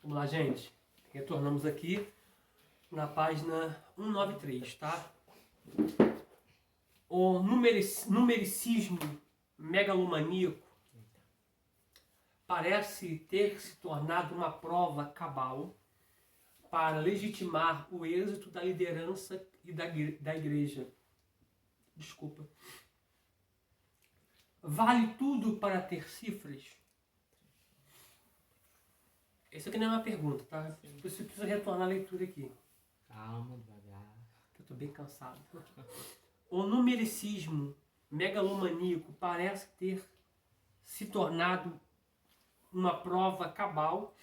Vamos lá, gente. Retornamos aqui na página 193, tá? O numericismo megalomaníaco parece ter se tornado uma prova cabal para legitimar o êxito da liderança e da igreja. Desculpa. Vale tudo para ter cifras? Isso aqui não é uma pergunta, tá? Você precisa retornar a leitura aqui. Calma, devagar. Eu estou bem cansado. O numericismo megalomaníaco parece ter se tornado uma prova cabal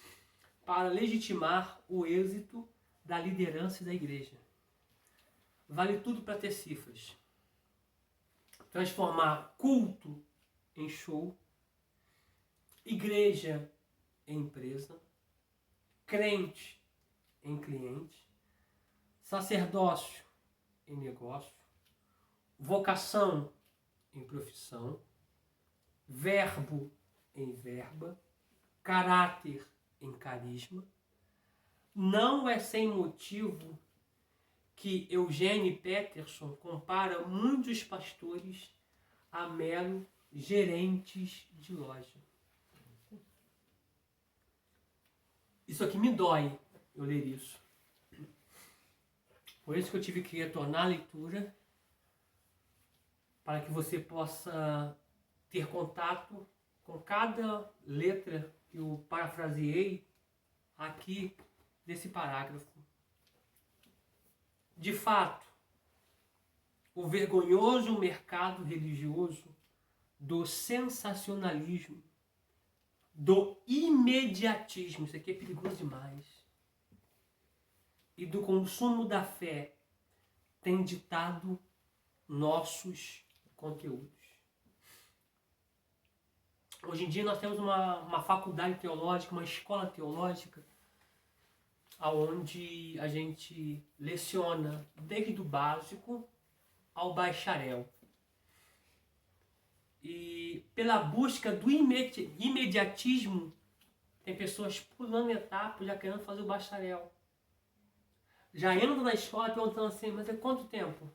para legitimar o êxito da liderança e da igreja. Vale tudo para ter cifras. Transformar culto em show, igreja em empresa, crente em cliente, sacerdócio em negócio, vocação em profissão, verbo em verba, caráter em carisma. Não é sem motivo que Eugene Peterson compara muitos pastores a mero gerentes de loja. Isso aqui me dói, eu ler isso. Por isso que eu tive que retornar a leitura, para que você possa ter contato com cada letra que eu parafraseei aqui desse parágrafo. De fato, o vergonhoso mercado religioso do sensacionalismo, do imediatismo, isso aqui é perigoso demais, e do consumo da fé tem ditado nossos conteúdos. Hoje em dia nós temos uma faculdade teológica, uma escola teológica, onde a gente leciona desde o básico ao bacharel. E pela busca do imediatismo, tem pessoas pulando etapas, já querendo fazer o bacharel. Já entram na escola perguntando assim, mas é quanto tempo?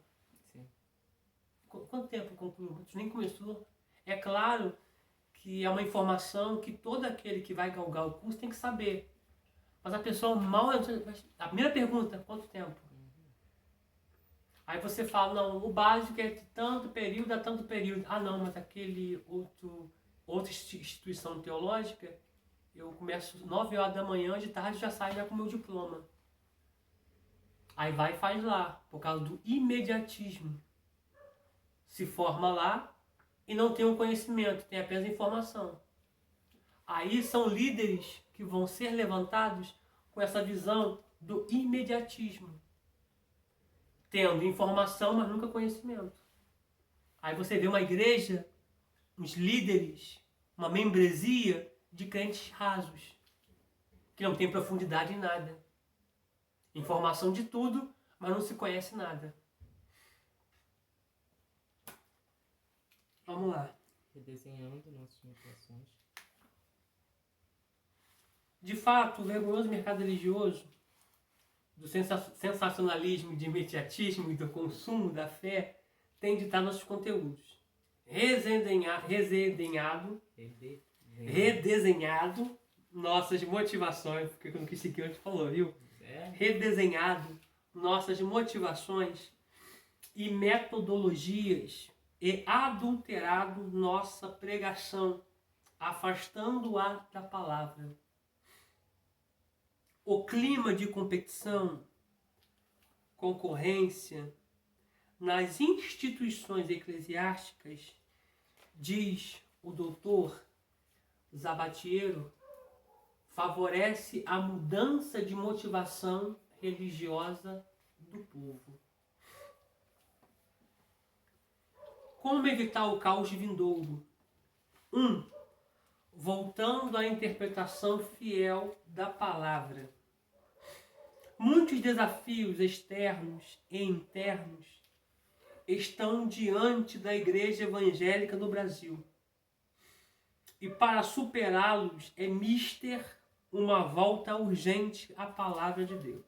Sim. Quanto tempo concluiu? Tu nem começou. É claro que é uma informação que todo aquele que vai galgar o curso tem que saber. Mas a pessoa mal... A primeira pergunta, quanto tempo? Aí você fala, não, o básico é de tanto período a tanto período. Ah, não, mas aquele outra instituição teológica, eu começo 9 horas da manhã, de tarde já saio já com o meu diploma. Aí vai e faz lá, por causa do imediatismo. Se forma lá e não tem um conhecimento, tem apenas informação. Aí são líderes que vão ser levantados com essa visão do imediatismo. Tendo informação, mas nunca conhecimento. Aí você vê uma igreja, uns líderes, uma membresia de crentes rasos, que não tem profundidade em nada. Informação de tudo, mas não se conhece nada. Vamos lá. Redesenhando nossas motivações. De fato, o vergonhoso mercado religioso, do sensacionalismo, de imediatismo e do consumo da fé, tem ditado nossos conteúdos. Redesenhado nossas motivações, porque eu não quis seguir o que você falou, viu? Redesenhado nossas motivações e metodologias e adulterado nossa pregação, afastando-a da palavra. O clima de competição, concorrência nas instituições eclesiásticas, diz o doutor Zabatiero, favorece a mudança de motivação religiosa do povo. Como evitar o caos vindouro? 1. Voltando à interpretação fiel da palavra. Muitos desafios externos e internos estão diante da Igreja Evangélica do Brasil. E para superá-los é mister uma volta urgente à palavra de Deus.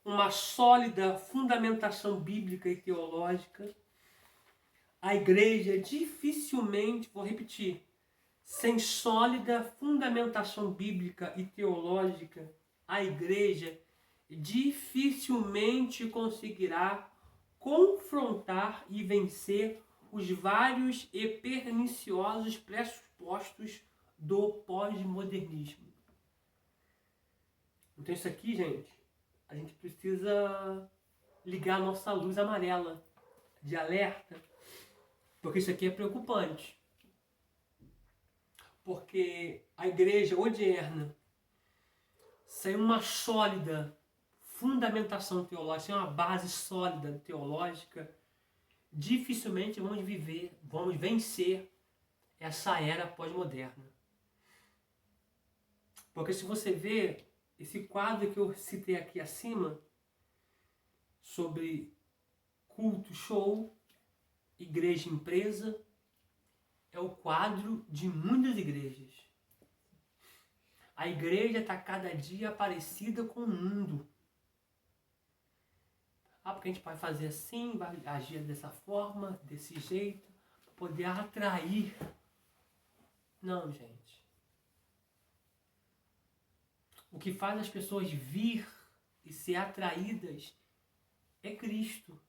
Uma sólida fundamentação bíblica e teológica. A igreja dificilmente, vou repetir, sem sólida fundamentação bíblica e teológica, a igreja dificilmente conseguirá confrontar e vencer os vários e perniciosos pressupostos do pós-modernismo. Então isso aqui, gente, a gente precisa ligar a nossa luz amarela de alerta, porque isso aqui é preocupante. Porque a igreja odierna, sem uma sólida fundamentação teológica, sem uma base sólida teológica, dificilmente vamos vencer essa era pós-moderna. Porque se você vê esse quadro que eu citei aqui acima, sobre culto show, igreja empresa, é o quadro de muitas igrejas. A igreja está cada dia parecida com o mundo. Porque a gente pode fazer assim, vai agir dessa forma, desse jeito, para poder atrair. Não, gente. O que faz as pessoas vir e ser atraídas é Cristo.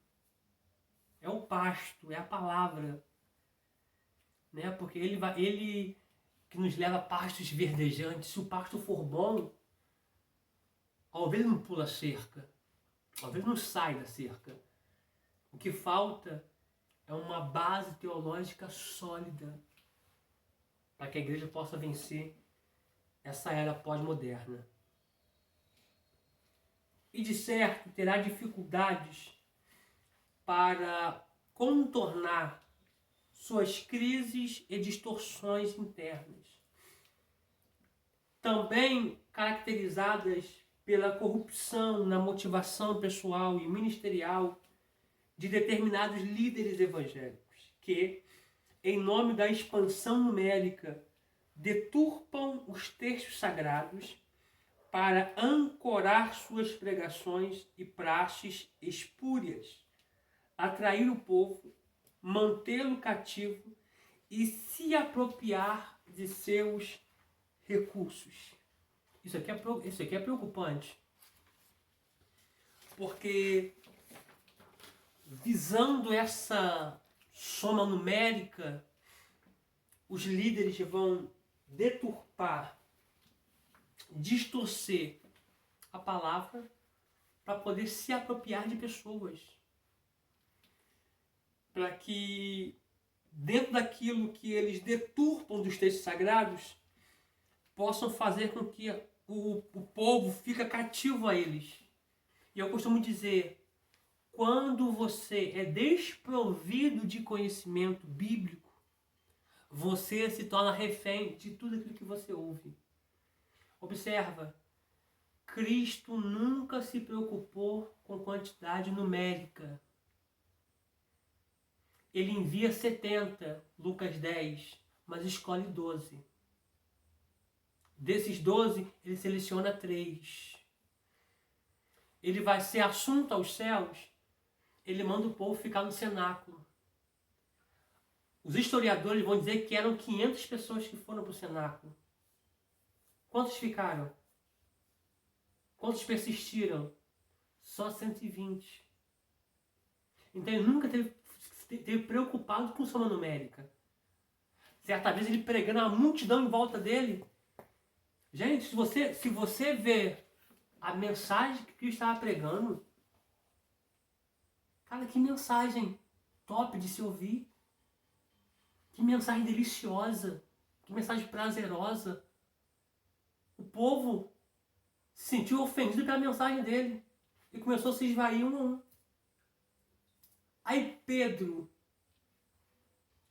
É o pasto, é a palavra. Né? Porque ele que nos leva a pastos verdejantes. Se o pasto for bom, a ovelha não pula cerca. A ovelha não sai da cerca. O que falta é uma base teológica sólida para que a igreja possa vencer essa era pós-moderna. E de certo terá dificuldades para contornar suas crises e distorções internas, também caracterizadas pela corrupção na motivação pessoal e ministerial de determinados líderes evangélicos, que, em nome da expansão numérica, deturpam os textos sagrados para ancorar suas pregações e praxes espúrias, atrair o povo, mantê-lo cativo e se apropriar de seus recursos. Isso aqui é preocupante, porque visando essa soma numérica, os líderes vão deturpar, distorcer a palavra para poder se apropriar de pessoas. Para que, dentro daquilo que eles deturpam dos textos sagrados, possam fazer com que o povo fique cativo a eles. E eu costumo dizer, quando você é desprovido de conhecimento bíblico, você se torna refém de tudo aquilo que você ouve. Observa, Cristo nunca se preocupou com quantidade numérica. Ele envia 70, Lucas 10, mas escolhe 12. Desses 12, ele seleciona 3. Ele vai ser assunto aos céus, ele manda o povo ficar no cenáculo. Os historiadores vão dizer que eram 500 pessoas que foram para o cenáculo. Quantos ficaram? Quantos persistiram? Só 120. Então ele nunca teve preocupado com soma numérica. Certa vez ele pregando a multidão em volta dele. Gente, se você ver a mensagem que Cristo estava pregando, cara, que mensagem top de se ouvir. Que mensagem deliciosa. Que mensagem prazerosa. O povo se sentiu ofendido pela mensagem dele e começou a se esvair um a um. Aí Pedro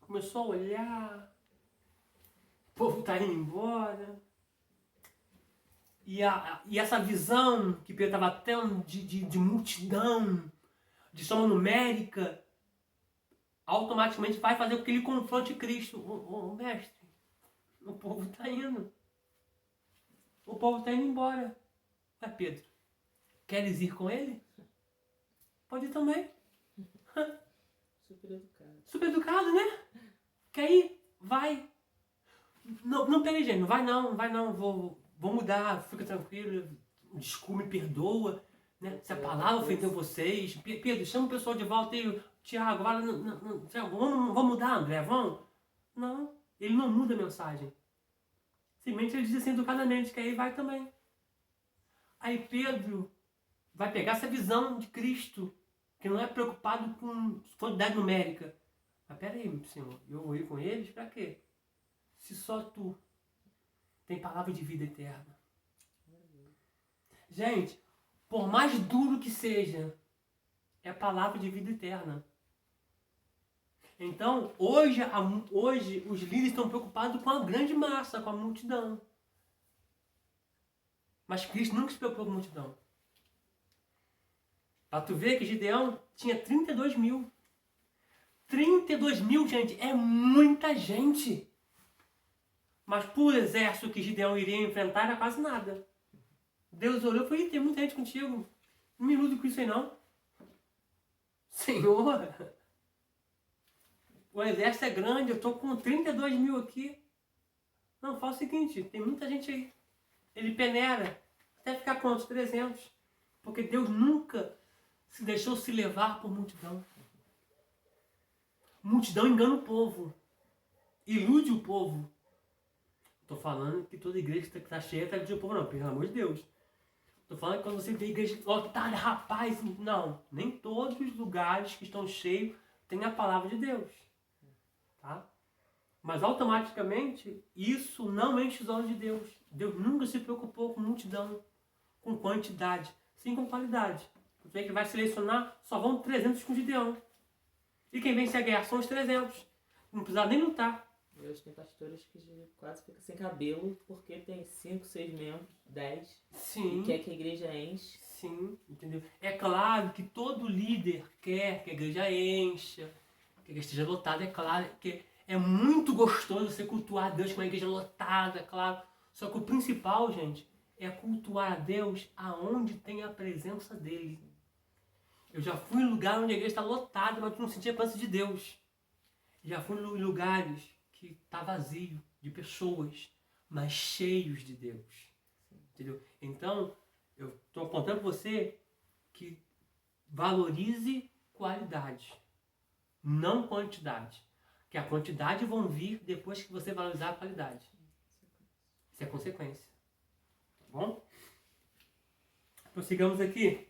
começou a olhar, o povo está indo embora. E essa visão que Pedro estava tendo de multidão, de soma numérica, automaticamente vai fazer com que ele confronte Cristo. Ô mestre, o povo está indo. povo está indo embora. Ué, Pedro, queres ir com ele? Pode ir também. Super educado. Super educado, né? Quer ir? Vai. Não peraí, gente, não vai não, vou mudar, fica tranquilo, desculpa, me perdoa, né? Se a palavra ofendeu vocês, Pedro, chama o pessoal de volta aí, Tiago, vai lá, vamos mudar, André, vamos? Não, ele não muda a mensagem. Simplesmente ele diz assim educadamente, que aí vai também. Aí Pedro vai pegar essa visão de Cristo, que não é preocupado com quantidade numérica. Mas peraí, Senhor, eu vou ir com eles pra quê? Se só tu tem palavra de vida eterna. Gente, por mais duro que seja, é palavra de vida eterna. Então, hoje os líderes estão preocupados com a grande massa, com a multidão. Mas Cristo nunca se preocupou com a multidão. Para tu ver que Gideão tinha 32 mil. 32 mil, gente, é muita gente. Mas por exército que Gideão iria enfrentar era quase nada. Deus olhou e falou, tem muita gente contigo. Não me ilude com isso aí não. Senhor, o exército é grande, eu estou com 32 mil aqui. Não, fala o seguinte, tem muita gente aí. Ele peneira, até ficar quantos? 300. Porque Deus nunca se deixou se levar por multidão. Multidão engana o povo. Ilude o povo. Estou falando que toda igreja que está cheia está iludindo o povo, não, pelo amor de Deus. Estou falando que quando você tem igreja lotada, rapaz, não. Nem todos os lugares que estão cheios têm a palavra de Deus. Tá? Mas automaticamente, isso não enche os olhos de Deus. Deus nunca se preocupou com multidão, com quantidade, sim com qualidade. Porque ele vai selecionar, só vão 300 com Gideão. E quem vence a guerra são os 300. Não precisa nem lutar. Hoje tem pastores que quase ficam sem cabelo porque tem 5, 6 membros, 10. Sim. E quer que a igreja enche. Sim, entendeu? É claro que todo líder quer que a igreja encha, que a igreja esteja lotada. É claro que é muito gostoso você cultuar a Deus com uma igreja lotada, claro. Só que o principal, gente, é cultuar a Deus aonde tem a presença dele. Eu já fui em lugar onde a igreja está lotada, mas tu não sentia a presença de Deus. Já fui em lugares que está vazio de pessoas, mas cheios de Deus. Entendeu? Então, eu estou contando para você que valorize qualidade, não quantidade. Que a quantidade vão vir depois que você valorizar a qualidade. Isso é consequência. Tá bom? Prossigamos aqui.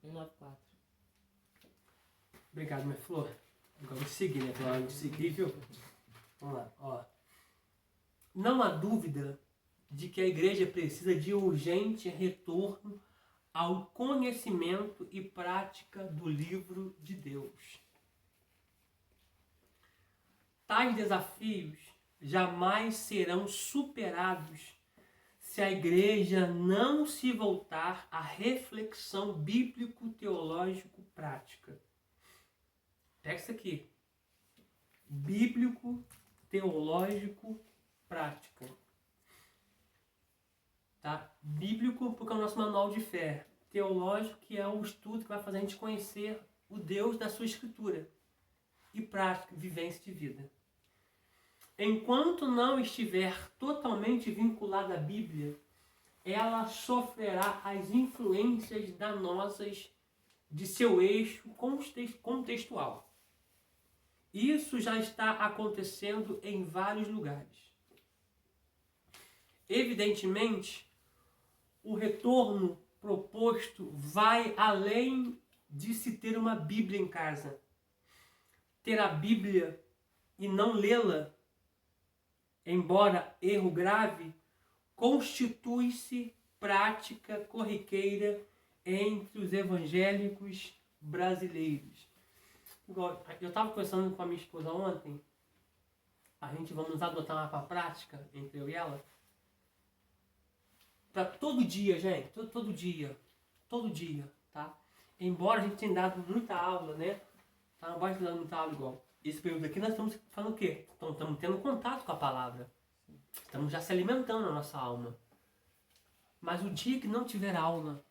194. Obrigado, minha flor. Agora vou te seguir, né? Pra te seguir, viu? Vamos lá, ó. Não há dúvida de que a igreja precisa de urgente retorno ao conhecimento e prática do livro de Deus. Tais desafios jamais serão superados se a igreja não se voltar à reflexão bíblico-teológico-prática. Pega isso aqui. Bíblico-teológico-prática. Tá? Bíblico porque é o nosso manual de fé. Teológico que é o estudo que vai fazer a gente conhecer o Deus da sua escritura. E prática, vivência de vida. Enquanto não estiver totalmente vinculada à Bíblia, ela sofrerá as influências danosas de seu eixo contextual. Isso já está acontecendo em vários lugares. Evidentemente, o retorno proposto vai além de se ter uma Bíblia em casa. Ter a Bíblia e não lê-la, embora erro grave, constitui-se prática corriqueira entre os evangélicos brasileiros. Eu estava conversando com a minha esposa ontem, a gente vamos adotar uma prática entre eu e ela, para todo dia, gente, todo dia, tá? Embora a gente tenha dado muita aula, né? Tá? Não vai dando muita aula igual. Esse período aqui nós estamos falando o quê? Estamos tendo contato com a palavra. Estamos já se alimentando a nossa alma. Mas o dia que não tiver aula,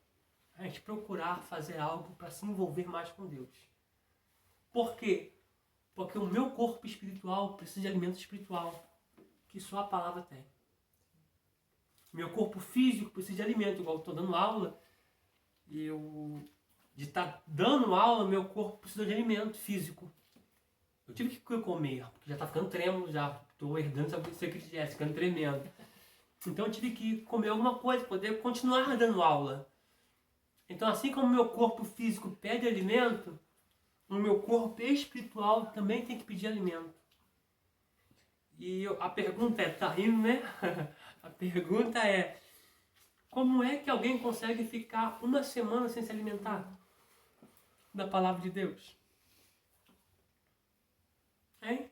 a gente procurar fazer algo para se envolver mais com Deus. Por quê? Porque o meu corpo espiritual precisa de alimento espiritual, que só a palavra tem. Meu corpo físico precisa de alimento, igual eu estou dando aula, e eu, de estar dando aula, meu corpo precisa de alimento físico. Eu tive que comer, porque já está ficando trêmulo, já estou herdando essa secretária, ficando tremendo. Então eu tive que comer alguma coisa para poder continuar dando aula. Então assim como o meu corpo físico pede alimento, o meu corpo espiritual também tem que pedir alimento. E a pergunta é, tá rindo, né? A pergunta é, como é que alguém consegue ficar uma semana sem se alimentar da palavra de Deus? Hein?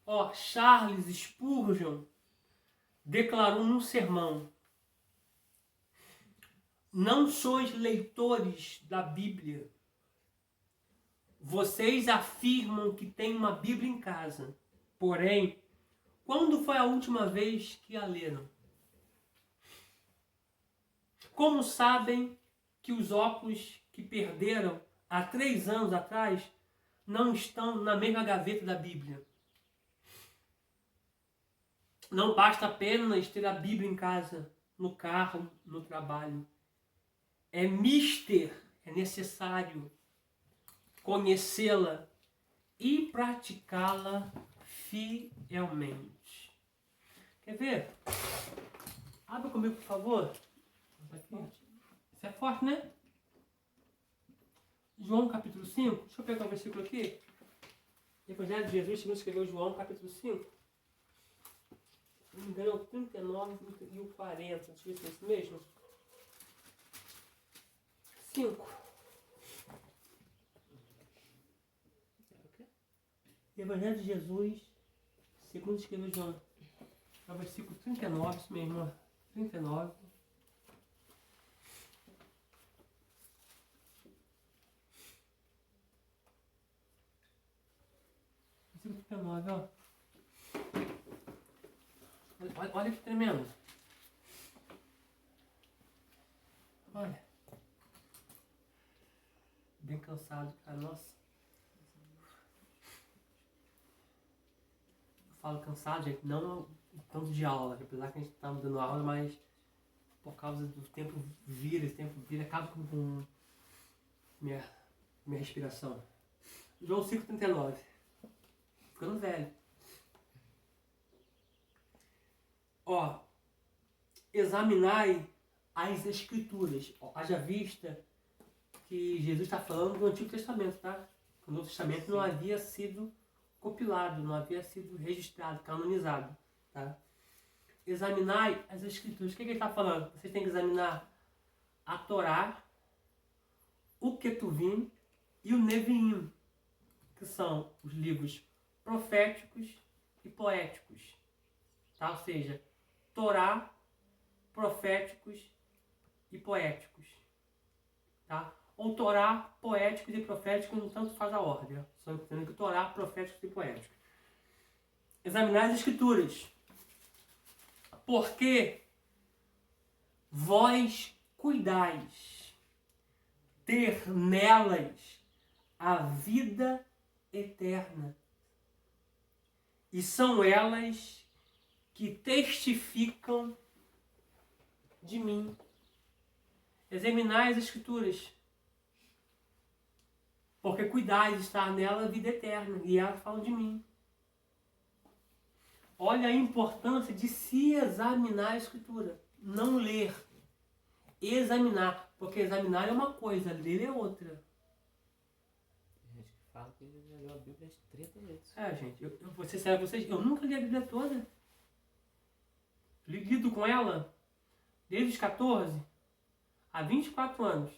Ó, Charles Spurgeon declarou num sermão: não sois leitores da Bíblia. Vocês afirmam que tem uma Bíblia em casa. Porém, quando foi a última vez que a leram? Como sabem que os óculos que perderam há 3 anos atrás não estão na mesma gaveta da Bíblia? Não basta apenas ter a Bíblia em casa, no carro, no trabalho. É necessário conhecê-la e praticá-la fielmente. Quer ver? Abra comigo, por favor. Isso é forte, né? João capítulo 5. Deixa eu pegar o versículo aqui. Evangelho de Jesus, segundo escreveu João capítulo 5. Se não me engano, é o 39 e o 40. Deixa eu ver se é isso mesmo. 5. Evangelho de Jesus, segundo escreveu João. É o versículo 39, isso mesmo, ó. 39. Versículo 39, ó. Olha que tremendo. Olha. Bem cansado, cara. Nossa. Eu falo cansado, gente, não o tanto de aula. Apesar que a gente tá dando aula, mas por causa do tempo vira, acaba com minha respiração. João 5,39. Ficando velho. Ó, examinai as Escrituras. Ó, haja vista que Jesus está falando do Antigo Testamento, tá? O Novo Testamento não havia sido compilado, não havia sido registrado, canonizado, tá? Examinai as Escrituras. O que ele está falando? Vocês têm que examinar a Torá, o Ketuvim e o Neviim, que são os livros proféticos e poéticos, tá? Ou seja, Torá, proféticos e poéticos, tá? Ou Torá, poéticos e proféticos, não tanto faz a ordem, só entendendo que Torá, proféticos e poéticos. Examinar as Escrituras, porque vós cuidais ter nelas a vida eterna, e são elas que testificam de mim. Examinai as Escrituras, porque cuidais de estar nela a vida eterna, e elas falam de mim. Olha a importância de se examinar a Escritura, não ler, examinar, porque examinar é uma coisa, ler é outra. Tem gente que fala que ele já leu a Bíblia 30 vezes. É, gente, eu vou ser sério com vocês, eu nunca li a Bíblia toda. Lido com ela desde os 14 a 24 anos.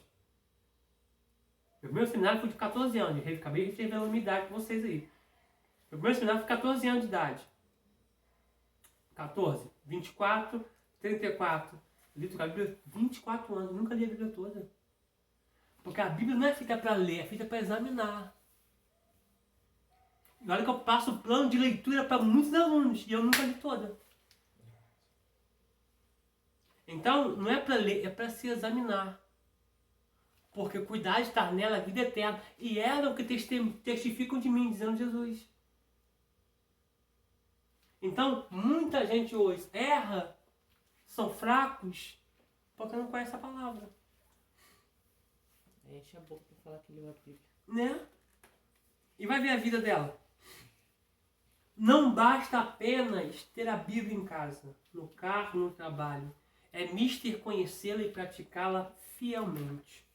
Meu primeiro seminário foi de 14 anos, eu acabei de revelar a minha idade com vocês aí. Meu primeiro seminário foi 14 anos de idade. 14, 24, 34. Eu li a Bíblia 24 anos, nunca li a Bíblia toda. Porque a Bíblia não é feita para ler, é feita para examinar. E olha que eu passo o plano de leitura para muitos alunos e eu nunca li toda. Então, não é para ler, é para se examinar. Porque cuidar de estar nela a vida eterna. E ela é o que testificam de mim, dizendo Jesus. Então, muita gente hoje erra, são fracos, porque não conhece a palavra. Enche a boca para falar que leu a Bíblia. Né? E vai ver a vida dela. Não basta apenas ter a Bíblia em casa, no carro, no trabalho. É mister conhecê-la e praticá-la fielmente.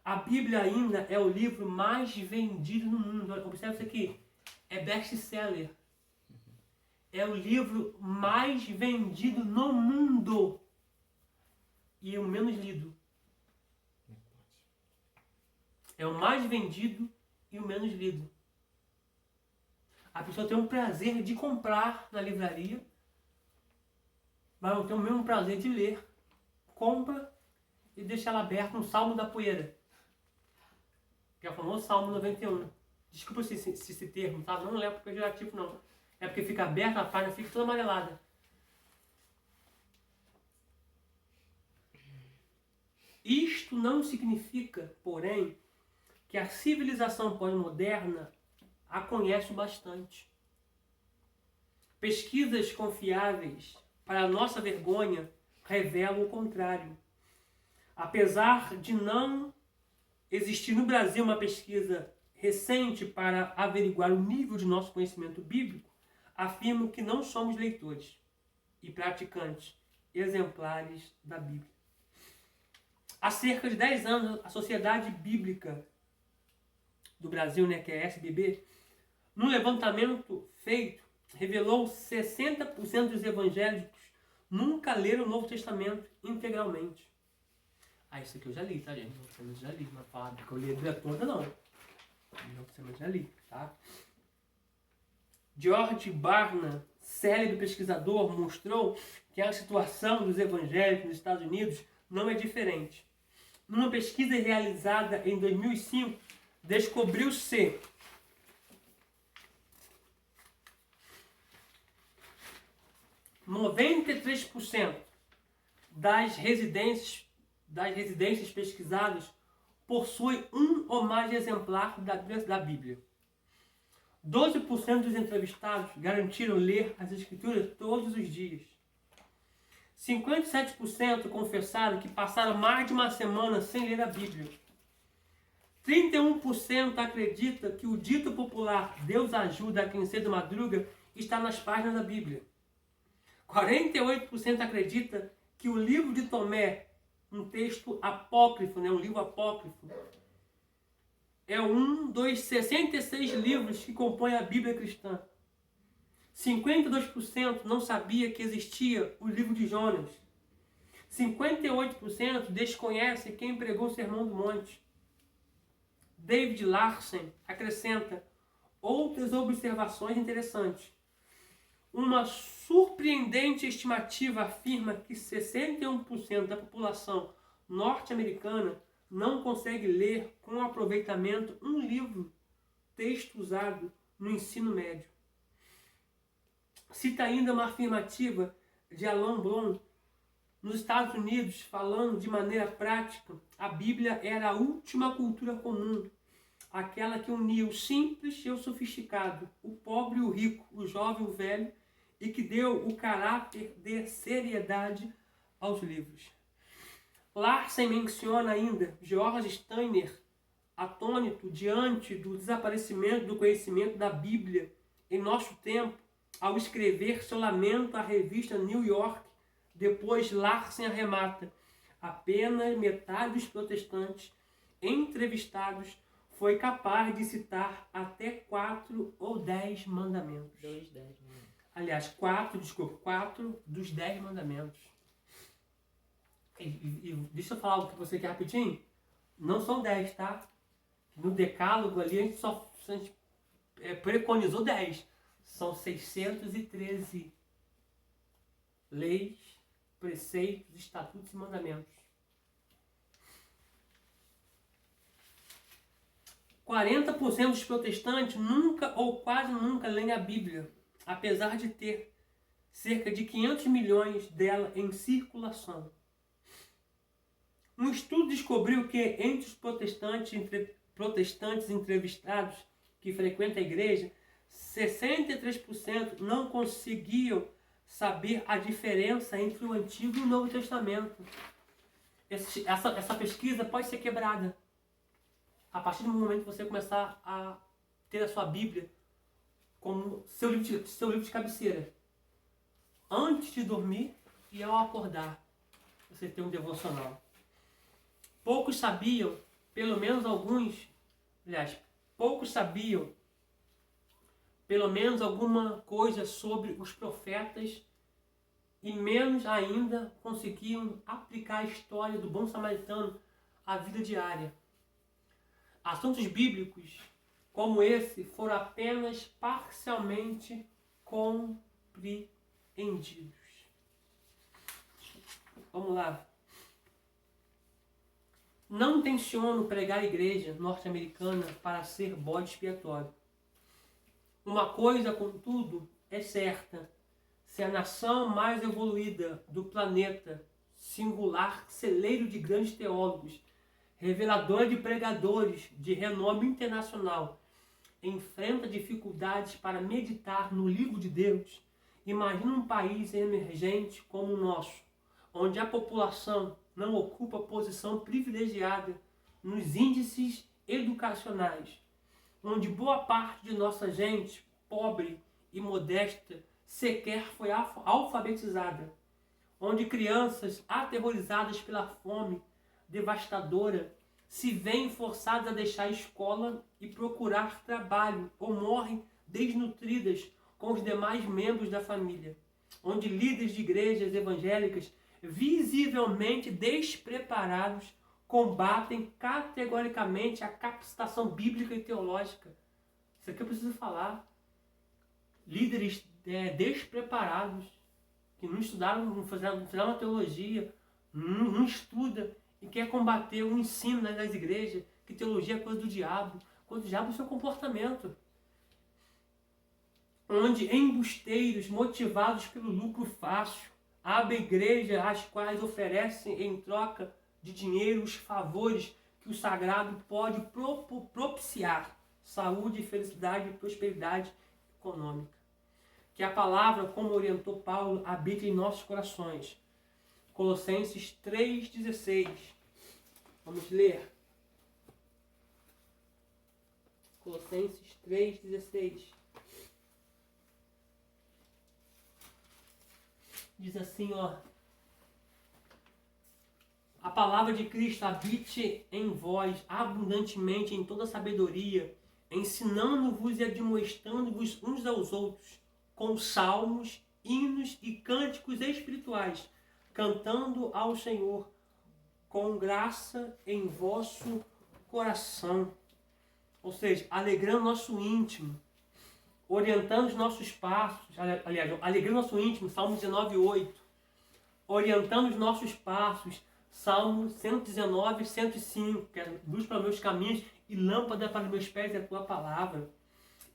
A Bíblia ainda é o livro mais vendido no mundo. Observe isso aqui. É best-seller. É o livro mais vendido no mundo. E o menos lido. É o mais vendido e o menos lido. A pessoa tem um prazer de comprar na livraria, mas não tem o mesmo prazer de ler. Compra e deixa ela aberta no Salmo da Poeira. Que é o famoso Salmo 91. Desculpa se esse termo, tá? Não leva para pejorativo, não. É porque fica aberta, a página fica toda amarelada. Isto não significa, porém, que a civilização pós-moderna a conhece bastante. Pesquisas confiáveis, para a nossa vergonha, revelam o contrário. Apesar de não existir no Brasil uma pesquisa recente para averiguar o nível de nosso conhecimento bíblico, afirmo que não somos leitores e praticantes exemplares da Bíblia. Há cerca de 10 anos, a Sociedade Bíblica do Brasil, que é a SBB, num levantamento feito, revelou 60% dos evangélicos nunca leram o Novo Testamento integralmente. Isso aqui eu já li, tá, gente? O Novo Testamento já li, mas falar que eu li a Bíblia toda, não. O Novo Testamento já li, tá? George Barna, célebre pesquisador, mostrou que a situação dos evangélicos nos Estados Unidos não é diferente. Numa pesquisa realizada em 2005, descobriu-se que 93% das residências pesquisadas possuem um ou mais exemplar da Bíblia. 12% dos entrevistados garantiram ler as Escrituras todos os dias. 57% confessaram que passaram mais de uma semana sem ler a Bíblia. 31% acredita que o dito popular Deus ajuda a quem cedo madruga está nas páginas da Bíblia. 48% acredita que o livro de Tomé, um texto apócrifo, um livro apócrifo, é um dos 66 livros que compõem a Bíblia cristã. 52% não sabia que existia o livro de Jonas. 58% desconhece quem pregou o Sermão do Monte. David Larsen acrescenta outras observações interessantes. Uma surpreendente estimativa afirma que 61% da população norte-americana não consegue ler com aproveitamento um livro, texto usado no ensino médio. Cita ainda uma afirmativa de Alain Blum. Nos Estados Unidos, falando de maneira prática, a Bíblia era a última cultura comum, aquela que unia o simples e o sofisticado, o pobre e o rico, o jovem e o velho, e que deu o caráter de seriedade aos livros. Larsen menciona ainda George Steiner, atônito diante do desaparecimento do conhecimento da Bíblia em nosso tempo, ao escrever seu lamento à revista New York. Depois Larsen arremata: apenas metade dos protestantes entrevistados foi capaz de citar até 4 ou 10 mandamentos. 10 mandamentos. Aliás, 4 dos 10 mandamentos. E deixa eu falar o que você quer rapidinho. Não são 10, tá? No decálogo ali a gente preconizou 10. São 613 leis, preceitos, estatutos e mandamentos. 40% dos protestantes nunca ou quase nunca leem a Bíblia, apesar de ter cerca de 500 milhões dela em circulação. Um estudo descobriu que entre os protestantes entrevistados que frequentam a igreja, 63% não conseguiam saber a diferença entre o Antigo e o Novo Testamento. Essa pesquisa pode ser quebrada a partir do momento que você começar a ter a sua Bíblia como seu livro de cabeceira. Antes de dormir e ao acordar, você tem um devocional. Poucos sabiam, pelo menos alguma coisa sobre os profetas e menos ainda conseguiam aplicar a história do bom samaritano à vida diária. Assuntos bíblicos como esse foram apenas parcialmente compreendidos. Vamos lá. Não tenciono pregar a igreja norte-americana para ser bode expiatório. Uma coisa, contudo, é certa. Se a nação mais evoluída do planeta, singular celeiro de grandes teólogos, reveladora de pregadores de renome internacional, enfrenta dificuldades para meditar no livro de Deus, imagina um país emergente como o nosso, onde a população não ocupa posição privilegiada nos índices educacionais, onde boa parte de nossa gente, pobre e modesta, sequer foi alfabetizada, onde crianças aterrorizadas pela fome devastadora se veem forçadas a deixar a escola e procurar trabalho ou morrem desnutridas com os demais membros da família, onde líderes de igrejas evangélicas visivelmente despreparados combatem categoricamente a capacitação bíblica e teológica. Isso aqui eu preciso falar. Líderes despreparados, que não estudaram, não fizeram uma teologia, não estuda e quer combater o ensino das igrejas, que teologia é coisa do diabo, coisa do diabo é o seu comportamento. Onde embusteiros motivados pelo lucro fácil abrem igrejas às quais oferecem em troca de dinheiro os favores que o sagrado pode propiciar, saúde, felicidade e prosperidade econômica. Que a palavra, como orientou Paulo, habite em nossos corações. Colossenses 3,16. Vamos ler. Colossenses 3,16. Diz assim, ó. A palavra de Cristo habite em vós abundantemente em toda sabedoria, ensinando-vos e admoestando-vos uns aos outros, com salmos, hinos e cânticos espirituais, cantando ao Senhor com graça em vosso coração. Ou seja, alegrando nosso íntimo, orientando os nossos passos, aliás, alegrando nosso íntimo, Salmo 19:8, orientando os nossos passos, Salmo 119, 105, que é luz para meus caminhos e lâmpada para meus pés é a tua palavra.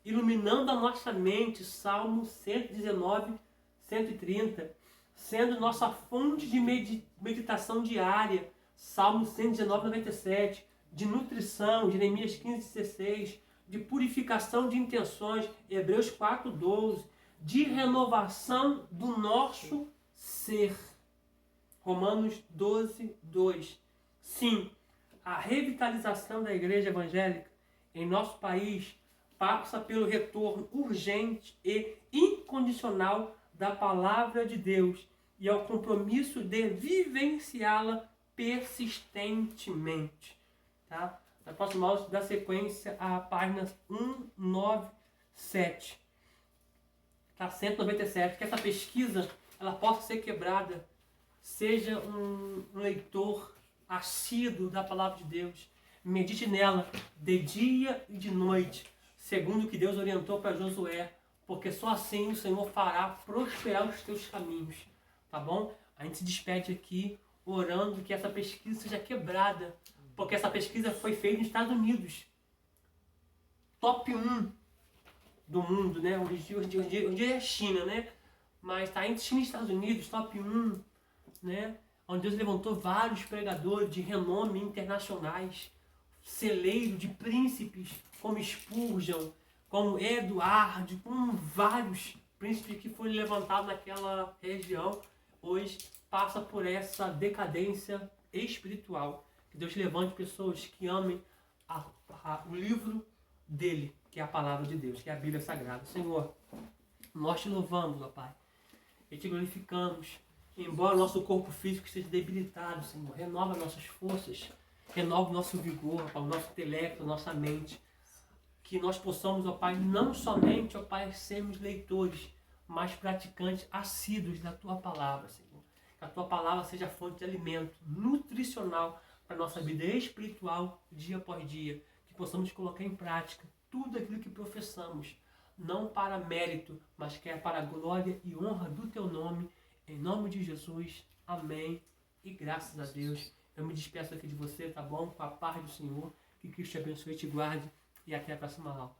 Iluminando a nossa mente, Salmo 119, 130, sendo nossa fonte de meditação diária, Salmo 119, 97, de nutrição, Jeremias 15, 16, de purificação de intenções, Hebreus 4, 12, de renovação do nosso ser, Romanos 12, 2. Sim, a revitalização da igreja evangélica em nosso país passa pelo retorno urgente e incondicional da palavra de Deus e ao compromisso de vivenciá-la persistentemente. Tá? Na próxima aula, da sequência à página 197. Tá? 197. Que essa pesquisa ela possa ser quebrada. Seja um leitor assíduo da palavra de Deus. Medite nela de dia e de noite, segundo o que Deus orientou para Josué, porque só assim o Senhor fará prosperar os teus caminhos. Tá bom? A gente se despede aqui orando que essa pesquisa seja quebrada, porque essa pesquisa foi feita nos Estados Unidos. top 1 do mundo, né? Hoje em dia é a China, né? Mas está entre China e Estados Unidos, top 1, né? Onde Deus levantou vários pregadores de renome internacionais, celeiro de príncipes, como Spurgeon, como Eduardo, como vários príncipes que foram levantados naquela região, hoje passa por essa decadência espiritual. Que Deus levante pessoas que amem o livro dele, que é a palavra de Deus, que é a Bíblia Sagrada. Senhor, nós te louvamos, ó Pai, e te glorificamos. Embora o nosso corpo físico esteja debilitado, Senhor, renova nossas forças, renova o nosso vigor, ó Pai, o nosso intelecto, a nossa mente. Que nós possamos, ó Pai, não somente, ó Pai, sermos leitores, mas praticantes assíduos da Tua Palavra, Senhor. Que a Tua Palavra seja fonte de alimento nutricional para a nossa vida espiritual, dia após dia. Que possamos colocar em prática tudo aquilo que professamos, não para mérito, mas que é para a glória e honra do Teu nome. Em nome de Jesus, amém. E graças a Deus, eu me despeço aqui de você, tá bom? Com a paz do Senhor. Que Cristo te abençoe e te guarde. E até a próxima aula.